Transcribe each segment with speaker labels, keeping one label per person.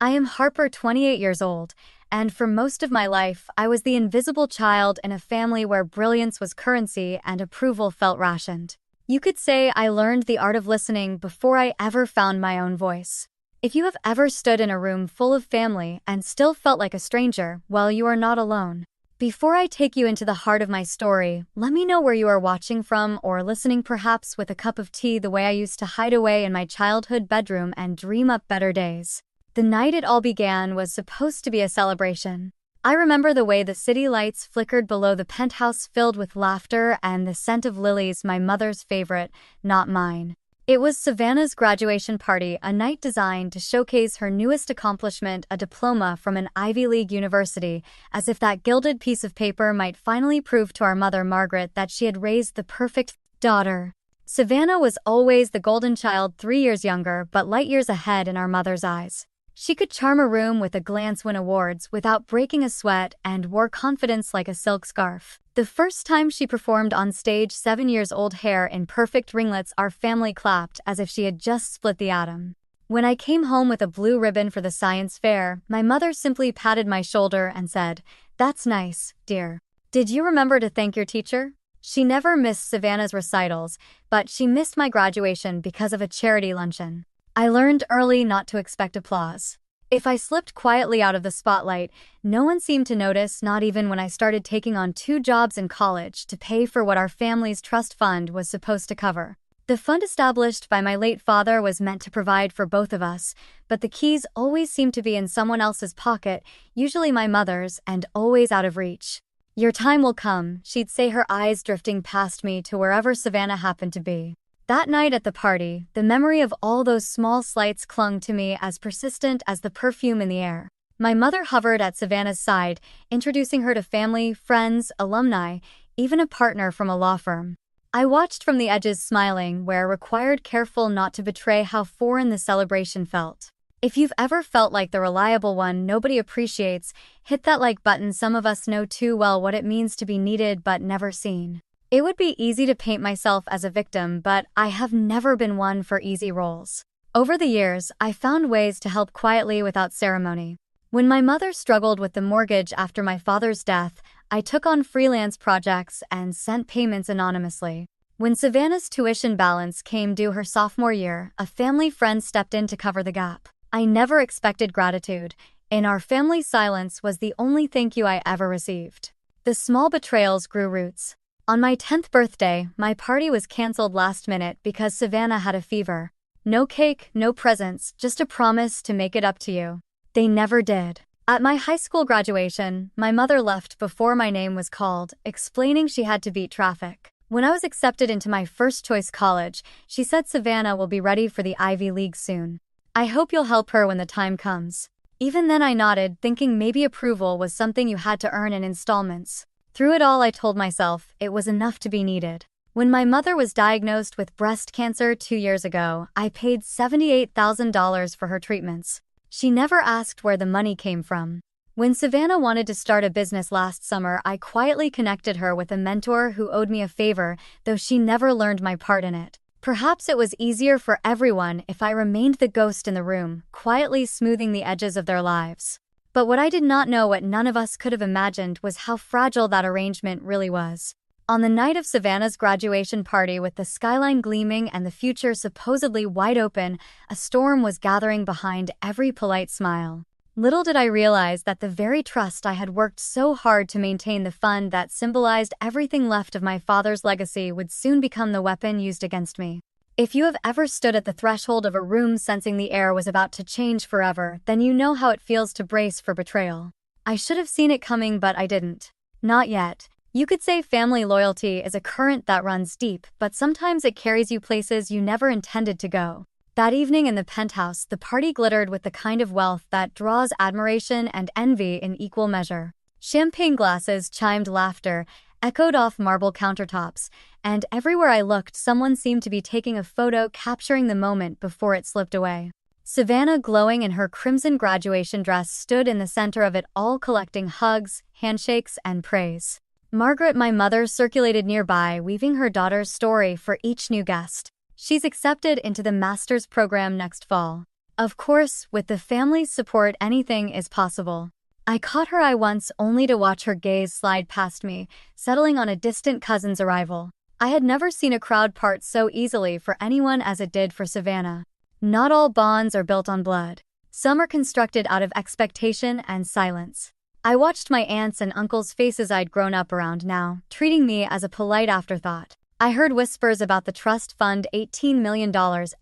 Speaker 1: I am Harper, 28 years old, and for most of my life, I was the invisible child in a family where brilliance was currency and approval felt rationed. You could say I learned the art of listening before I ever found my own voice. If you have ever stood in a room full of family and still felt like a stranger, well, you are not alone. Before I take you into the heart of my story, let me know where you are watching from or listening, perhaps with a cup of tea, the way I used to hide away in my childhood bedroom and dream up better days. The night it all began was supposed to be a celebration. I remember the way the city lights flickered below the penthouse, filled with laughter and the scent of lilies, my mother's favorite, not mine. It was Savannah's graduation party, a night designed to showcase her newest accomplishment, a diploma from an Ivy League university, as if that gilded piece of paper might finally prove to our mother, Margaret, that she had raised the perfect daughter. Savannah was always the golden child, 3 years younger, but light years ahead in our mother's eyes. She could charm a room with a glance, win awards without breaking a sweat, and wore confidence like a silk scarf. The first time she performed on stage, 7 years old, hair in perfect ringlets, our family clapped as if she had just split the atom. When I came home with a blue ribbon for the science fair, my mother simply patted my shoulder and said, "That's nice, dear. Did you remember to thank your teacher?" She never missed Savannah's recitals, but she missed my graduation because of a charity luncheon. I learned early not to expect applause. If I slipped quietly out of the spotlight, no one seemed to notice, not even when I started taking on 2 jobs in college to pay for what our family's trust fund was supposed to cover. The fund established by my late father was meant to provide for both of us, but the keys always seemed to be in someone else's pocket, usually my mother's, and always out of reach. "Your time will come," she'd say, her eyes drifting past me to wherever Savannah happened to be. That night at the party, the memory of all those small slights clung to me as persistent as the perfume in the air. My mother hovered at Savannah's side, introducing her to family, friends, alumni, even a partner from a law firm. I watched from the edges, smiling, where required, careful not to betray how foreign the celebration felt. If you've ever felt like the reliable one nobody appreciates, hit that like button. Some of us know too well what it means to be needed but never seen. It would be easy to paint myself as a victim, but I have never been one for easy roles. Over the years, I found ways to help quietly without ceremony. When my mother struggled with the mortgage after my father's death, I took on freelance projects and sent payments anonymously. When Savannah's tuition balance came due her sophomore year, a family friend stepped in to cover the gap. I never expected gratitude. In our family, silence was the only thank you I ever received. The small betrayals grew roots. On my 10th birthday, my party was canceled last minute because Savannah had a fever. No cake, no presents, just a promise to make it up to you. They never did. At my high school graduation, my mother left before my name was called, explaining she had to beat traffic. When I was accepted into my first choice college, she said Savannah will be ready for the Ivy League soon. I hope you'll help her when the time comes. Even then I nodded, thinking maybe approval was something you had to earn in installments. Through it all, I told myself it was enough to be needed. When my mother was diagnosed with breast cancer 2 years ago, I paid $78,000 for her treatments. She never asked where the money came from. When Savannah wanted to start a business last summer, I quietly connected her with a mentor who owed me a favor, though she never learned my part in it. Perhaps it was easier for everyone if I remained the ghost in the room, quietly smoothing the edges of their lives. But what I did not know, what none of us could have imagined, was how fragile that arrangement really was. On the night of Savannah's graduation party, with the skyline gleaming and the future supposedly wide open, a storm was gathering behind every polite smile. Little did I realize that the very trust I had worked so hard to maintain, the fund that symbolized everything left of my father's legacy, would soon become the weapon used against me. If you have ever stood at the threshold of a room sensing the air was about to change forever, then you know how it feels to brace for betrayal. I should have seen it coming, but I didn't. Not yet. You could say family loyalty is a current that runs deep, but sometimes it carries you places you never intended to go. That evening in the penthouse, the party glittered with the kind of wealth that draws admiration and envy in equal measure. Champagne glasses chimed, laughter echoed off marble countertops, and everywhere I looked, someone seemed to be taking a photo, capturing the moment before it slipped away. Savannah, glowing in her crimson graduation dress, stood in the center of it all, collecting hugs, handshakes, and praise. Margaret, my mother, circulated nearby, weaving her daughter's story for each new guest. "She's accepted into the master's program next fall. Of course, with the family's support, anything is possible. I caught her eye once only to watch her gaze slide past me, settling on a distant cousin's arrival. I had never seen a crowd part so easily for anyone as it did for Savannah. Not all bonds are built on blood. Some are constructed out of expectation and silence. I watched my aunts and uncles' faces I'd grown up around now, treating me as a polite afterthought. I heard whispers about the trust fund $18 million.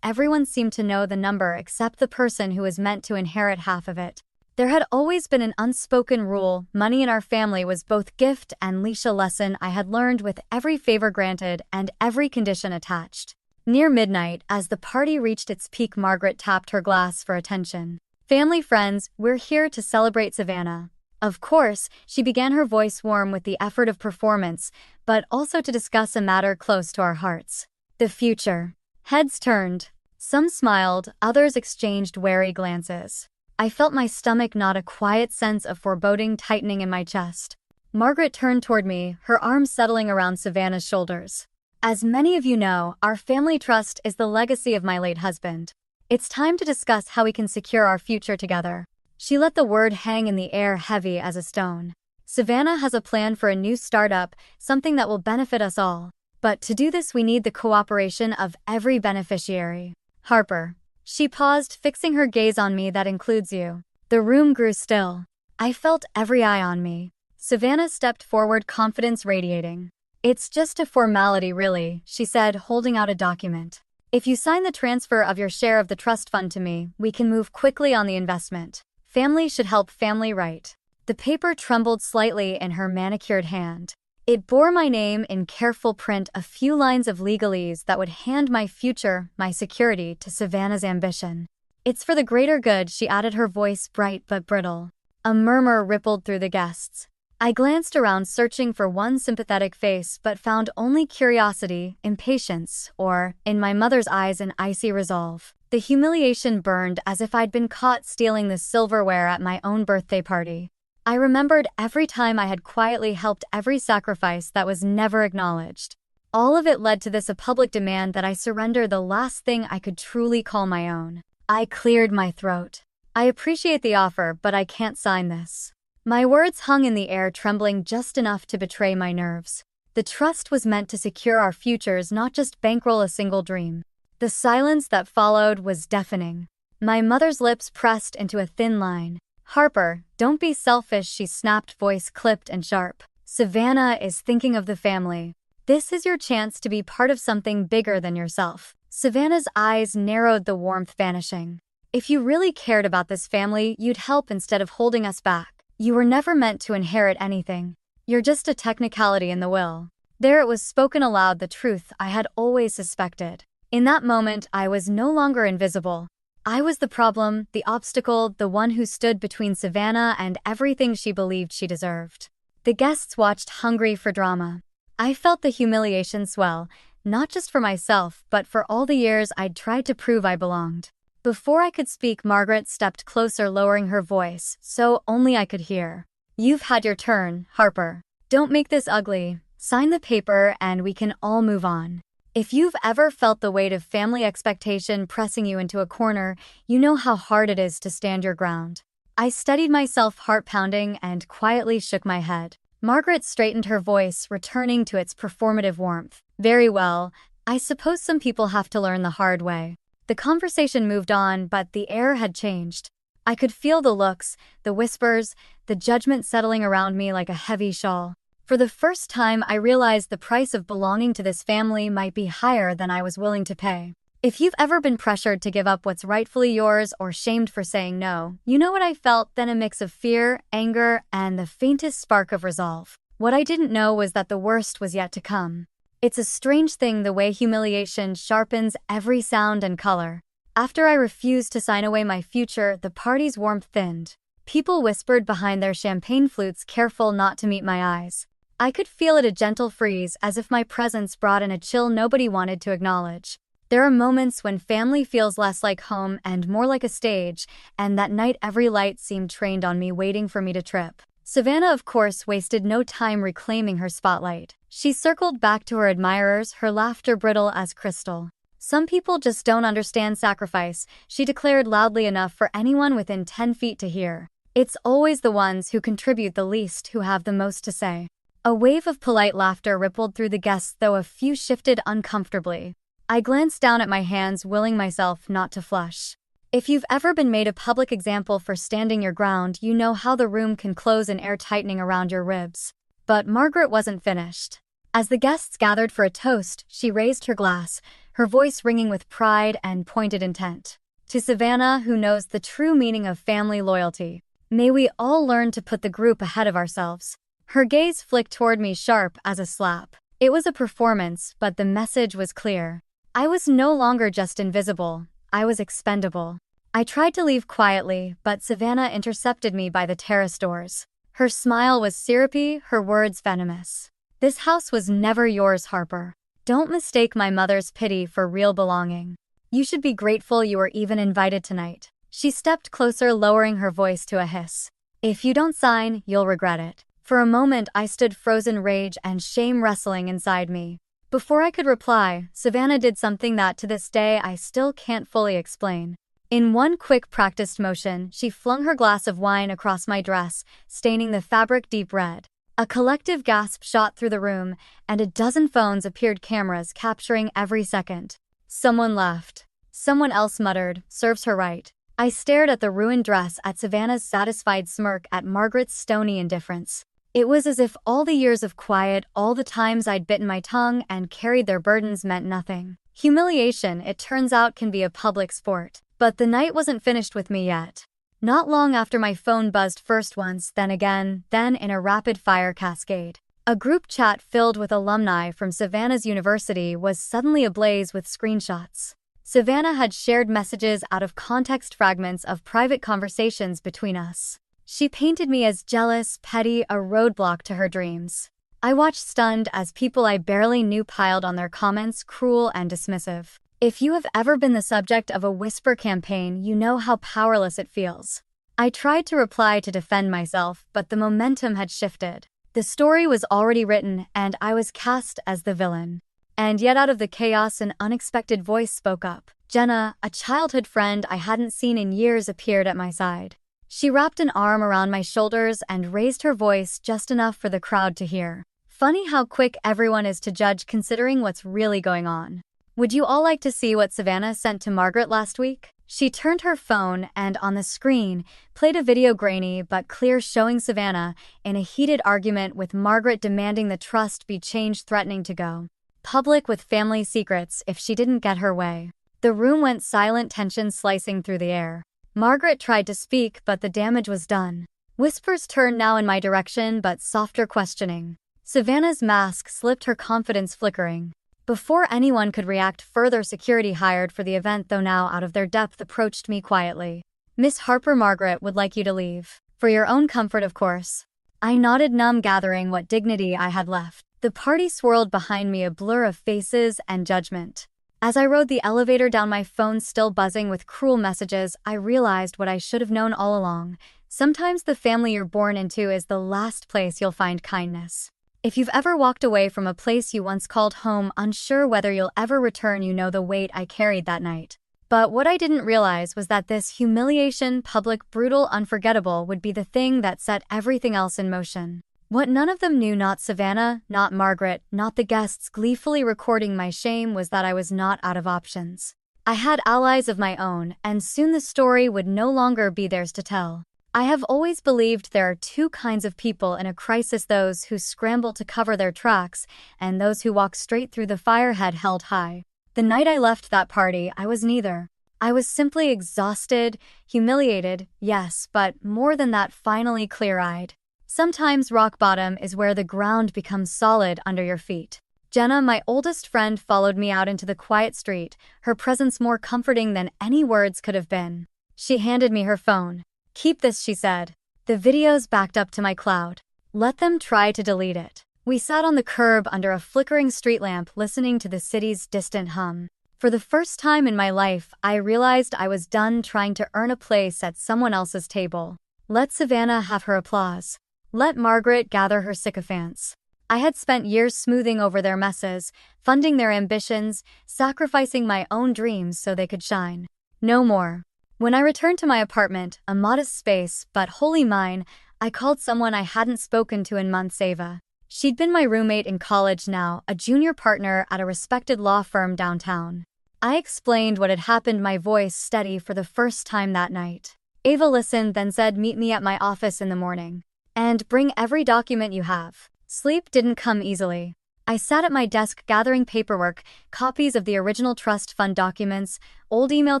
Speaker 1: Everyone seemed to know the number except the person who was meant to inherit half of it. There had always been an unspoken rule: money in our family was both gift and leash, a lesson I had learned with every favor granted and every condition attached. Near midnight, as the party reached its peak, Margaret tapped her glass for attention. "Family, friends, we're here to celebrate Savannah." Of course, she began, her voice warm with the effort of performance, but also to discuss a matter close to our hearts: the future. Heads turned. Some smiled, others exchanged wary glances. I felt my stomach knot, a quiet sense of foreboding tightening in my chest. Margaret turned toward me, her arms settling around Savannah's shoulders. "As many of you know, our family trust is the legacy of my late husband. It's time to discuss how we can secure our future together." She let the word hang in the air, heavy as a stone. "Savannah has a plan for a new startup, something that will benefit us all. But to do this, we need the cooperation of every beneficiary. Harper." She paused, fixing her gaze on me. "That includes you." The room grew still. I felt every eye on me. Savannah stepped forward, confidence radiating. "It's just a formality, really," she said, holding out a document. "If you sign the transfer of your share of the trust fund to me, we can move quickly on the investment. Family should help family, right?" The paper trembled slightly in her manicured hand. It bore my name in careful print, a few lines of legalese that would hand my future, my security, to Savannah's ambition. "It's for the greater good," she added, her voice bright but brittle. A murmur rippled through the guests. I glanced around, searching for one sympathetic face, but found only curiosity, impatience, or, in my mother's eyes, an icy resolve. The humiliation burned as if I'd been caught stealing the silverware at my own birthday party. I remembered every time I had quietly helped, every sacrifice that was never acknowledged. All of it led to this: a public demand that I surrender the last thing I could truly call my own. I cleared my throat. "I appreciate the offer, but I can't sign this." My words hung in the air, trembling just enough to betray my nerves. The trust was meant to secure our futures, not just bankroll a single dream. The silence that followed was deafening. My mother's lips pressed into a thin line. "Harper, don't be selfish," she snapped, voice clipped and sharp. "Savannah is thinking of the family. This is your chance to be part of something bigger than yourself." Savannah's eyes narrowed, the warmth vanishing. "If you really cared about this family, you'd help instead of holding us back. You were never meant to inherit anything. You're just a technicality in the will." There it was, spoken aloud, the truth I had always suspected. In that moment, I was no longer invisible. I was the problem, the obstacle, the one who stood between Savannah and everything she believed she deserved. The guests watched, hungry for drama. I felt the humiliation swell, not just for myself, but for all the years I'd tried to prove I belonged. Before I could speak, Margaret stepped closer, lowering her voice, so only I could hear. "You've had your turn, Harper. Don't make this ugly. Sign the paper and we can all move on." If you've ever felt the weight of family expectation pressing you into a corner, you know how hard it is to stand your ground. I steadied myself, heart pounding, and quietly shook my head. Margaret straightened, her voice returning to its performative warmth. "Very well. I suppose some people have to learn the hard way." The conversation moved on, but the air had changed. I could feel the looks, the whispers, the judgment settling around me like a heavy shawl. For the first time, I realized the price of belonging to this family might be higher than I was willing to pay. If you've ever been pressured to give up what's rightfully yours or shamed for saying no, you know what I felt then: a mix of fear, anger, and the faintest spark of resolve. What I didn't know was that the worst was yet to come. It's a strange thing, the way humiliation sharpens every sound and color. After I refused to sign away my future, the party's warmth thinned. People whispered behind their champagne flutes, careful not to meet my eyes. I could feel it, a gentle freeze, as if my presence brought in a chill nobody wanted to acknowledge. There are moments when family feels less like home and more like a stage, and that night every light seemed trained on me, waiting for me to trip. Savannah, of course, wasted no time reclaiming her spotlight. She circled back to her admirers, her laughter brittle as crystal. Some people just don't understand sacrifice, she declared loudly enough for anyone within 10 feet to hear. It's always the ones who contribute the least who have the most to say. A wave of polite laughter rippled through the guests, though a few shifted uncomfortably. I glanced down at my hands, willing myself not to flush. If you've ever been made a public example for standing your ground, you know how the room can close, an air tightening around your ribs. But Margaret wasn't finished. As the guests gathered for a toast, she raised her glass, her voice ringing with pride and pointed intent. To Savannah, who knows the true meaning of family loyalty. May we all learn to put the group ahead of ourselves. Her gaze flicked toward me, sharp as a slap. It was a performance, but the message was clear. I was no longer just invisible, I was expendable. I tried to leave quietly, but Savannah intercepted me by the terrace doors. Her smile was syrupy, her words venomous. This house was never yours, Harper. Don't mistake my mother's pity for real belonging. You should be grateful you were even invited tonight. She stepped closer, lowering her voice to a hiss. If you don't sign, you'll regret it. For a moment I stood frozen, rage and shame wrestling inside me. Before I could reply, Savannah did something that to this day I still can't fully explain. In one quick practiced motion, she flung her glass of wine across my dress, staining the fabric deep red. A collective gasp shot through the room, and a dozen phones appeared, cameras capturing every second. Someone left. Someone else muttered, serves her right. I stared at the ruined dress, at Savannah's satisfied smirk, at Margaret's stony indifference. It was as if all the years of quiet, all the times I'd bitten my tongue and carried their burdens, meant nothing. Humiliation, it turns out, can be a public sport. But the night wasn't finished with me yet. Not long after, my phone buzzed, first once, then again, then in a rapid-fire cascade. A group chat filled with alumni from Savannah's university was suddenly ablaze with screenshots. Savannah had shared messages out of context, fragments of private conversations between us. She painted me as jealous, petty, a roadblock to her dreams. I watched stunned as people I barely knew piled on, their comments cruel and dismissive. If you have ever been the subject of a whisper campaign, you know how powerless it feels. I tried to reply to defend myself, but the momentum had shifted. The story was already written, and I was cast as the villain. And yet, out of the chaos, an unexpected voice spoke up. Jenna, a childhood friend I hadn't seen in years, appeared at my side. She wrapped an arm around my shoulders and raised her voice just enough for the crowd to hear. Funny how quick everyone is to judge, considering what's really going on. Would you all like to see what Savannah sent to Margaret last week? She turned her phone and on the screen played a video, grainy but clear, showing Savannah in a heated argument with Margaret, demanding the trust be changed, threatening to go public with family secrets if she didn't get her way. The room went silent, tension slicing through the air. Margaret tried to speak, but the damage was done. Whispers turned now in my direction, but softer questioning. Savannah's mask slipped, her confidence flickering. Before anyone could react further, security hired for the event, though now out of their depth, approached me quietly. Miss Harper, Margaret would like you to leave. For your own comfort, of course. I nodded, numb, gathering what dignity I had left. The party swirled behind me, a blur of faces and judgment. As I rode the elevator down, my phone still buzzing with cruel messages, I realized what I should have known all along. Sometimes the family you're born into is the last place you'll find kindness. If you've ever walked away from a place you once called home, unsure whether you'll ever return, you know the weight I carried that night. But what I didn't realize was that this humiliation, public, brutal, unforgettable, would be the thing that set everything else in motion. What none of them knew, not Savannah, not Margaret, not the guests gleefully recording my shame, was that I was not out of options. I had allies of my own, and soon the story would no longer be theirs to tell. I have always believed there are two kinds of people in a crisis: those who scramble to cover their tracks, and those who walk straight through the fire, head held high. The night I left that party, I was neither. I was simply exhausted, humiliated, yes, but more than that, finally clear-eyed. Sometimes rock bottom is where the ground becomes solid under your feet. Jenna, my oldest friend, followed me out into the quiet street, her presence more comforting than any words could have been. She handed me her phone. "Keep this," she said. "The video's backed up to my cloud. Let them try to delete it." We sat on the curb under a flickering street lamp, listening to the city's distant hum. For the first time in my life, I realized I was done trying to earn a place at someone else's table. Let Savannah have her applause. Let Margaret gather her sycophants. I had spent years smoothing over their messes, funding their ambitions, sacrificing my own dreams so they could shine. No more. When I returned to my apartment, a modest space, but wholly mine, I called someone I hadn't spoken to in months, Ava. She'd been my roommate in college now, a junior partner at a respected law firm downtown. I explained what had happened, my voice steady for the first time that night. Ava listened, then said, "Meet me at my office in the morning. And bring every document you have." Sleep didn't come easily. I sat at my desk gathering paperwork, copies of the original trust fund documents, old email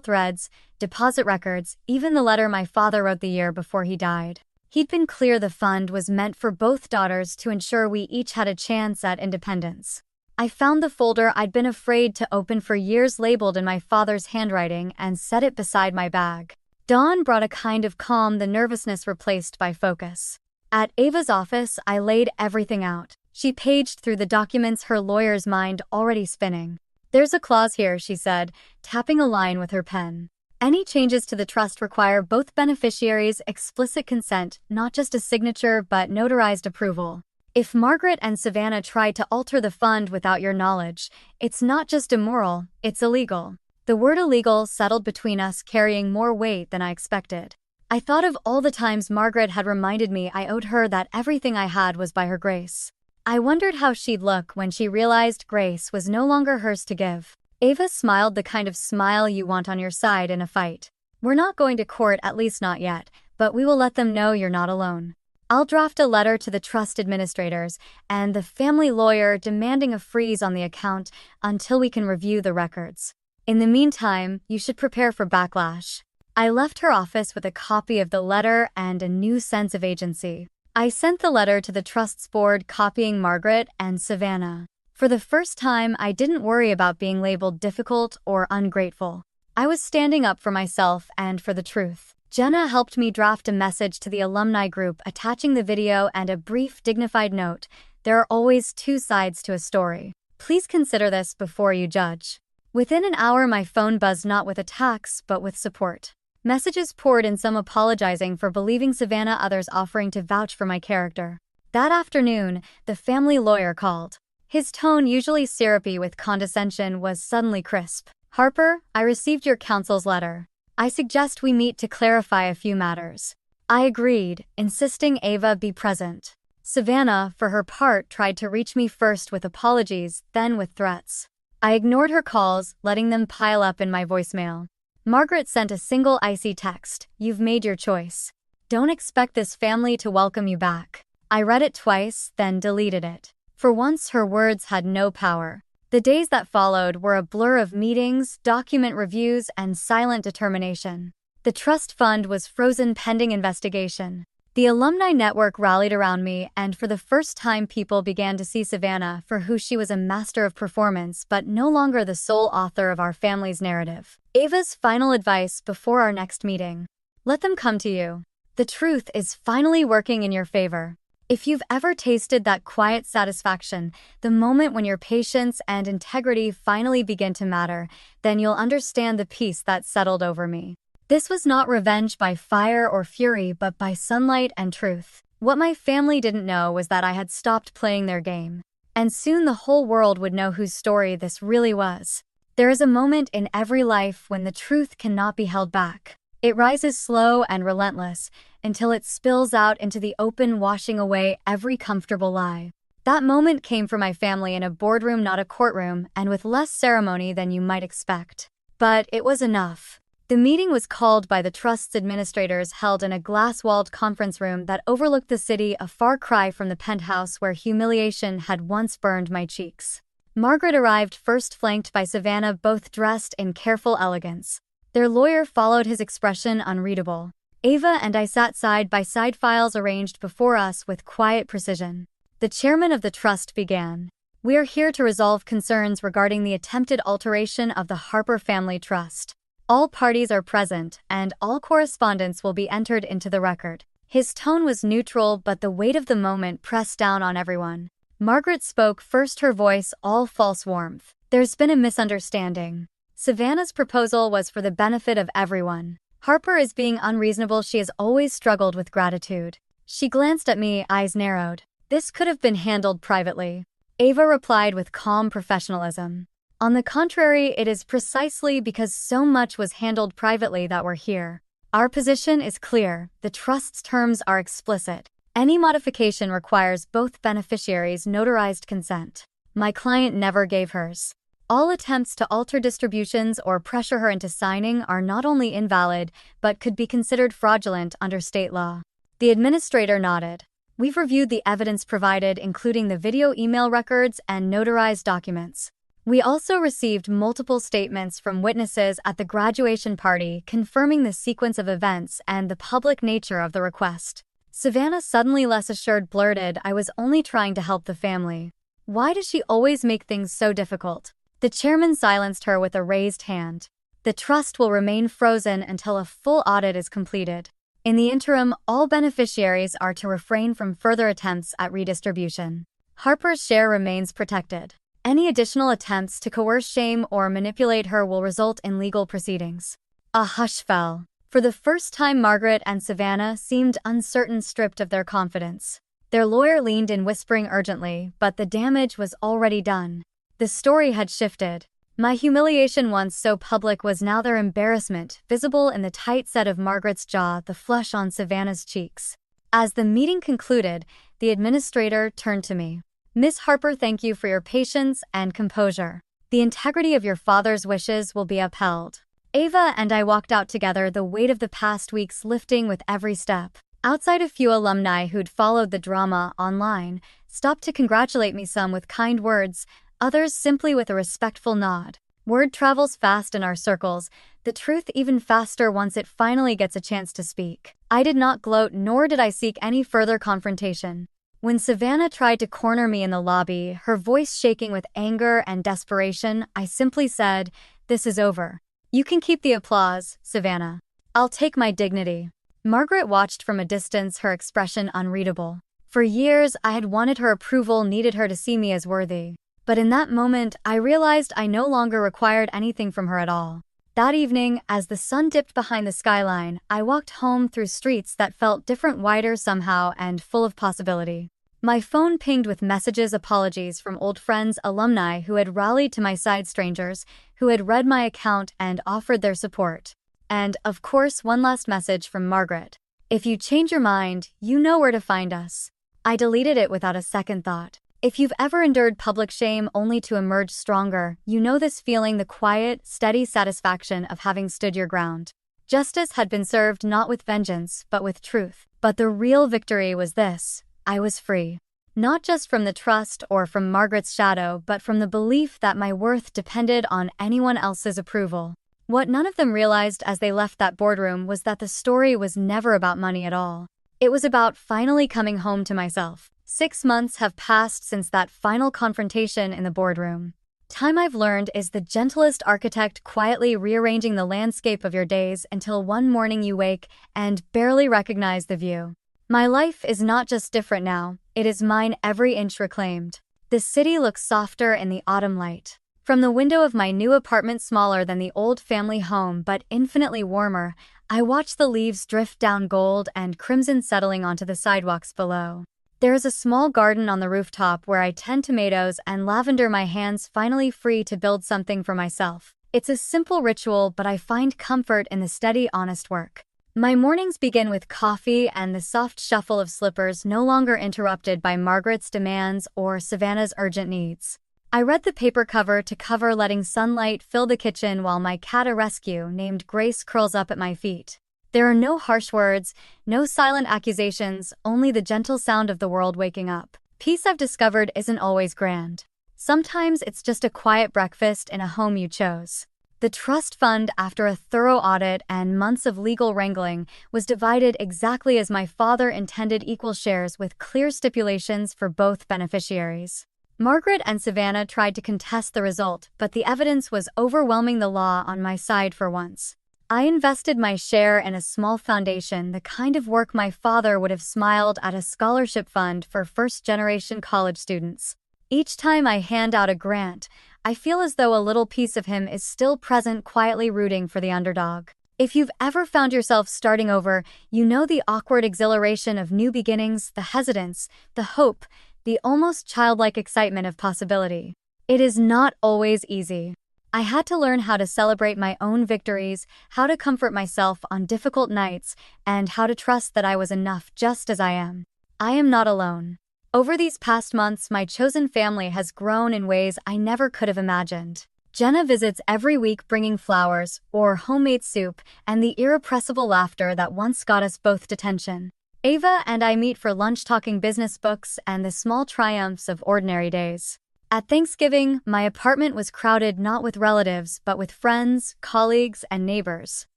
Speaker 1: threads, deposit records, even the letter my father wrote the year before he died. He'd been clear the fund was meant for both daughters to ensure we each had a chance at independence. I found the folder I'd been afraid to open for years, labeled in my father's handwriting, and set it beside my bag. Dawn brought a kind of calm, the nervousness replaced by focus. At Ava's office, I laid everything out. She paged through the documents, her lawyer's mind already spinning. "There's a clause here," she said, tapping a line with her pen. "Any changes to the trust require both beneficiaries' explicit consent, not just a signature but notarized approval. If Margaret and Savannah tried to alter the fund without your knowledge, it's not just immoral, it's illegal." The word illegal settled between us, carrying more weight than I expected. I thought of all the times Margaret had reminded me I owed her, that everything I had was by her grace. I wondered how she'd look when she realized grace was no longer hers to give. Ava smiled, the kind of smile you want on your side in a fight. "We're not going to court, at least not yet, but we will let them know you're not alone. I'll draft a letter to the trust administrators and the family lawyer demanding a freeze on the account until we can review the records. In the meantime, you should prepare for backlash." I left her office with a copy of the letter and a new sense of agency. I sent the letter to the trust's board, copying Margaret and Savannah. For the first time, I didn't worry about being labeled difficult or ungrateful. I was standing up for myself and for the truth. Jenna helped me draft a message to the alumni group, attaching the video and a brief, dignified note. "There are always two sides to a story. Please consider this before you judge." Within an hour, my phone buzzed, not with attacks, but with support. Messages poured in, some apologizing for believing Savannah, others offering to vouch for my character. That afternoon, the family lawyer called. His tone, usually syrupy with condescension, was suddenly crisp. "Harper, I received your counsel's letter. I suggest we meet to clarify a few matters." I agreed, insisting Ava be present. Savannah, for her part, tried to reach me first with apologies, then with threats. I ignored her calls, letting them pile up in my voicemail. Margaret sent a single icy text: "You've made your choice. Don't expect this family to welcome you back." I read it twice, then deleted it. For once, her words had no power. The days that followed were a blur of meetings, document reviews, and silent determination. The trust fund was frozen pending investigation. The alumni network rallied around me, and for the first time people began to see Savannah for who she was: a master of performance, but no longer the sole author of our family's narrative. Ava's final advice before our next meeting: "Let them come to you. The truth is finally working in your favor." If you've ever tasted that quiet satisfaction, the moment when your patience and integrity finally begin to matter, then you'll understand the peace that settled over me. This was not revenge by fire or fury, but by sunlight and truth. What my family didn't know was that I had stopped playing their game. And soon the whole world would know whose story this really was. There is a moment in every life when the truth cannot be held back. It rises slow and relentless, until it spills out into the open, washing away every comfortable lie. That moment came for my family in a boardroom, not a courtroom, and with less ceremony than you might expect. But it was enough. The meeting was called by the trust's administrators, held in a glass-walled conference room that overlooked the city, a far cry from the penthouse where humiliation had once burned my cheeks. Margaret arrived first, flanked by Savannah, both dressed in careful elegance. Their lawyer followed, his expression unreadable. Ava and I sat side by side, files arranged before us with quiet precision. The chairman of the trust began. "We are here to resolve concerns regarding the attempted alteration of the Harper Family Trust. All parties are present, and all correspondence will be entered into the record." His tone was neutral, but the weight of the moment pressed down on everyone. Margaret spoke first, her voice all false warmth. "There's been a misunderstanding. Savannah's proposal was for the benefit of everyone. Harper is being unreasonable. She has always struggled with gratitude." She glanced at me, eyes narrowed. "This could have been handled privately." Ava replied with calm professionalism. "On the contrary, it is precisely because so much was handled privately that we're here. Our position is clear, the trust's terms are explicit. Any modification requires both beneficiaries' notarized consent. My client never gave hers. All attempts to alter distributions or pressure her into signing are not only invalid, but could be considered fraudulent under state law." The administrator nodded. "We've reviewed the evidence provided, including the video email records and notarized documents. We also received multiple statements from witnesses at the graduation party confirming the sequence of events and the public nature of the request." Savannah, suddenly less assured, blurted, "I was only trying to help the family. Why does she always make things so difficult?" The chairman silenced her with a raised hand. "The trust will remain frozen until a full audit is completed. In the interim, all beneficiaries are to refrain from further attempts at redistribution. Harper's share remains protected. Any additional attempts to coerce, shame, or manipulate her will result in legal proceedings." A hush fell. For the first time, Margaret and Savannah seemed uncertain, stripped of their confidence. Their lawyer leaned in, whispering urgently, but the damage was already done. The story had shifted. My humiliation, once so public, was now their embarrassment, visible in the tight set of Margaret's jaw, the flush on Savannah's cheeks. As the meeting concluded, the administrator turned to me. "Miss Harper, thank you for your patience and composure. The integrity of your father's wishes will be upheld." Ava and I walked out together, the weight of the past weeks lifting with every step. Outside, a few alumni who'd followed the drama online stopped to congratulate me, some with kind words, others simply with a respectful nod. Word travels fast in our circles, the truth even faster once it finally gets a chance to speak. I did not gloat, nor did I seek any further confrontation. When Savannah tried to corner me in the lobby, her voice shaking with anger and desperation, I simply said, "This is over. You can keep the applause, Savannah. I'll take my dignity." Margaret watched from a distance, her expression unreadable. For years, I had wanted her approval, needed her to see me as worthy. But in that moment, I realized I no longer required anything from her at all. That evening, as the sun dipped behind the skyline, I walked home through streets that felt different, wider somehow, and full of possibility. My phone pinged with messages, apologies from old friends, alumni who had rallied to my side, strangers who had read my account and offered their support. And, of course, one last message from Margaret. "If you change your mind, you know where to find us." I deleted it without a second thought. If you've ever endured public shame only to emerge stronger, you know this feeling, the quiet, steady satisfaction of having stood your ground. Justice had been served, not with vengeance, but with truth. But the real victory was this: I was free. Not just from the trust or from Margaret's shadow, but from the belief that my worth depended on anyone else's approval. What none of them realized as they left that boardroom was that the story was never about money at all. It was about finally coming home to myself. 6 months have passed since that final confrontation in the boardroom. Time, I've learned, is the gentlest architect, quietly rearranging the landscape of your days until one morning you wake and barely recognize the view. My life is not just different now, it is mine, every inch reclaimed. The city looks softer in the autumn light. From the window of my new apartment, smaller than the old family home but infinitely warmer, I watch the leaves drift down, gold and crimson, settling onto the sidewalks below. There is a small garden on the rooftop where I tend tomatoes and lavender, my hands finally free to build something for myself. It's a simple ritual, but I find comfort in the steady, honest work. My mornings begin with coffee and the soft shuffle of slippers, no longer interrupted by Margaret's demands or Savannah's urgent needs. I read the paper cover to cover, letting sunlight fill the kitchen while my cat, a rescue named Grace, curls up at my feet. There are no harsh words, no silent accusations, only the gentle sound of the world waking up. Peace, I've discovered, isn't always grand. Sometimes it's just a quiet breakfast in a home you chose. The trust fund, after a thorough audit and months of legal wrangling, was divided exactly as my father intended, equal shares with clear stipulations for both beneficiaries. Margaret and Savannah tried to contest the result, but the evidence was overwhelming, the law on my side for once. I invested my share in a small foundation, the kind of work my father would have smiled at, a scholarship fund for first-generation college students. Each time I hand out a grant, I feel as though a little piece of him is still present, quietly rooting for the underdog. If you've ever found yourself starting over, you know the awkward exhilaration of new beginnings, the hesitance, the hope, the almost childlike excitement of possibility. It is not always easy. I had to learn how to celebrate my own victories, how to comfort myself on difficult nights, and how to trust that I was enough just as I am. I am not alone. Over these past months, my chosen family has grown in ways I never could have imagined. Jenna visits every week bringing flowers or homemade soup and the irrepressible laughter that once got us both to tension. Ava and I meet for lunch talking business books and the small triumphs of ordinary days. At Thanksgiving, my apartment was crowded not with relatives but with friends, colleagues, and neighbors.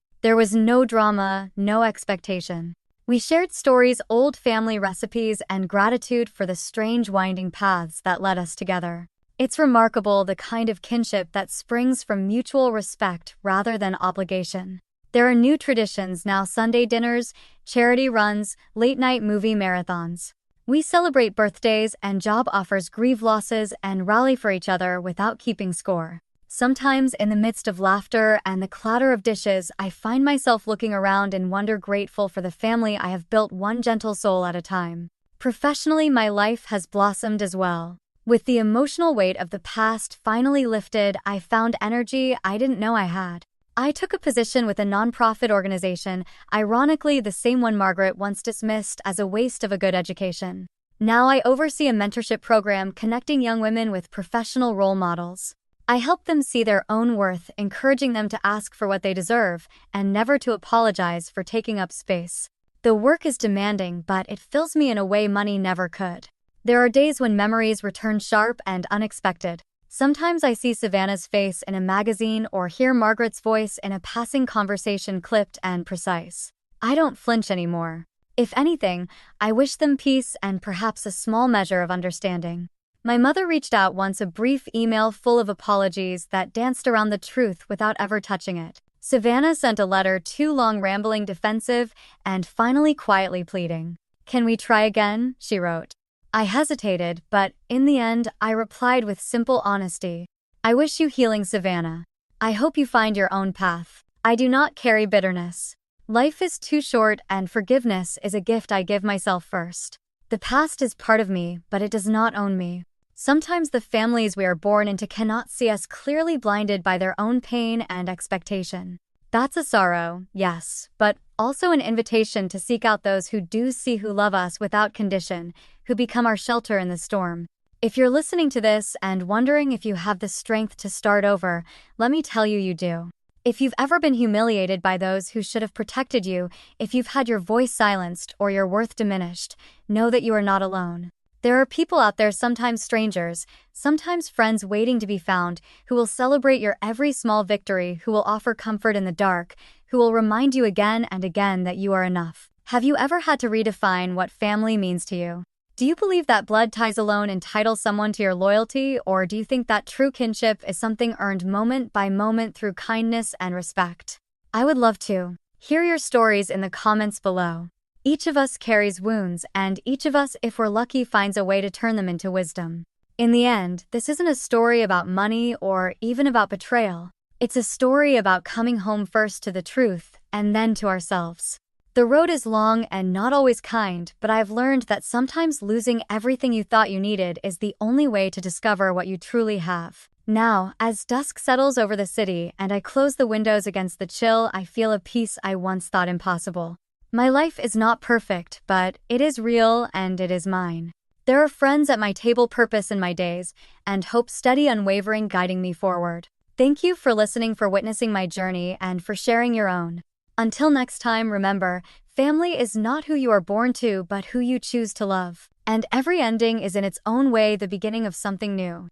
Speaker 1: There was no drama, no expectation. We shared stories, old family recipes, and gratitude for the strange winding paths that led us together. It's remarkable the kind of kinship that springs from mutual respect rather than obligation. There are new traditions now: Sunday dinners, charity runs, late-night movie marathons. We celebrate birthdays and job offers, grieve losses, and rally for each other without keeping score. Sometimes, in the midst of laughter and the clatter of dishes, I find myself looking around in wonder, grateful for the family I have built, one gentle soul at a time. Professionally, my life has blossomed as well. With the emotional weight of the past finally lifted, I found energy I didn't know I had. I took a position with a nonprofit organization, ironically the same one Margaret once dismissed as a waste of a good education. Now I oversee a mentorship program connecting young women with professional role models. I help them see their own worth, encouraging them to ask for what they deserve and never to apologize for taking up space. The work is demanding, but it fills me in a way money never could. There are days when memories return sharp and unexpected. Sometimes I see Savannah's face in a magazine or hear Margaret's voice in a passing conversation, clipped and precise. I don't flinch anymore. If anything, I wish them peace and perhaps a small measure of understanding. My mother reached out once, a brief email full of apologies that danced around the truth without ever touching it. Savannah sent a letter, too long, rambling, defensive, and finally quietly pleading. "Can we try again?" she wrote. I hesitated, but in the end, I replied with simple honesty. "I wish you healing, Savannah. I hope you find your own path. I do not carry bitterness. Life is too short, and forgiveness is a gift I give myself first. The past is part of me, but it does not own me. Sometimes the families we are born into cannot see us clearly, blinded by their own pain and expectation. That's a sorrow, yes, but also an invitation to seek out those who do see, who love us without condition, who become our shelter in the storm." If you're listening to this and wondering if you have the strength to start over, let me tell you, you do. If you've ever been humiliated by those who should have protected you, if you've had your voice silenced or your worth diminished, know that you are not alone. There are people out there, sometimes strangers, sometimes friends, waiting to be found, who will celebrate your every small victory, who will offer comfort in the dark, who will remind you again and again that you are enough. Have you ever had to redefine what family means to you? Do you believe that blood ties alone entitle someone to your loyalty, or do you think that true kinship is something earned moment by moment through kindness and respect? I would love to hear your stories in the comments below. Each of us carries wounds, and each of us, if we're lucky, finds a way to turn them into wisdom. In the end, this isn't a story about money or even about betrayal. It's a story about coming home first to the truth, and then to ourselves. The road is long and not always kind, but I've learned that sometimes losing everything you thought you needed is the only way to discover what you truly have. Now, as dusk settles over the city and I close the windows against the chill, I feel a peace I once thought impossible. My life is not perfect, but it is real and it is mine. There are friends at my table, purpose in my days, and hope steady, unwavering, guiding me forward. Thank you for listening, for witnessing my journey, and for sharing your own. Until next time, remember, family is not who you are born to, but who you choose to love. And every ending is in its own way the beginning of something new.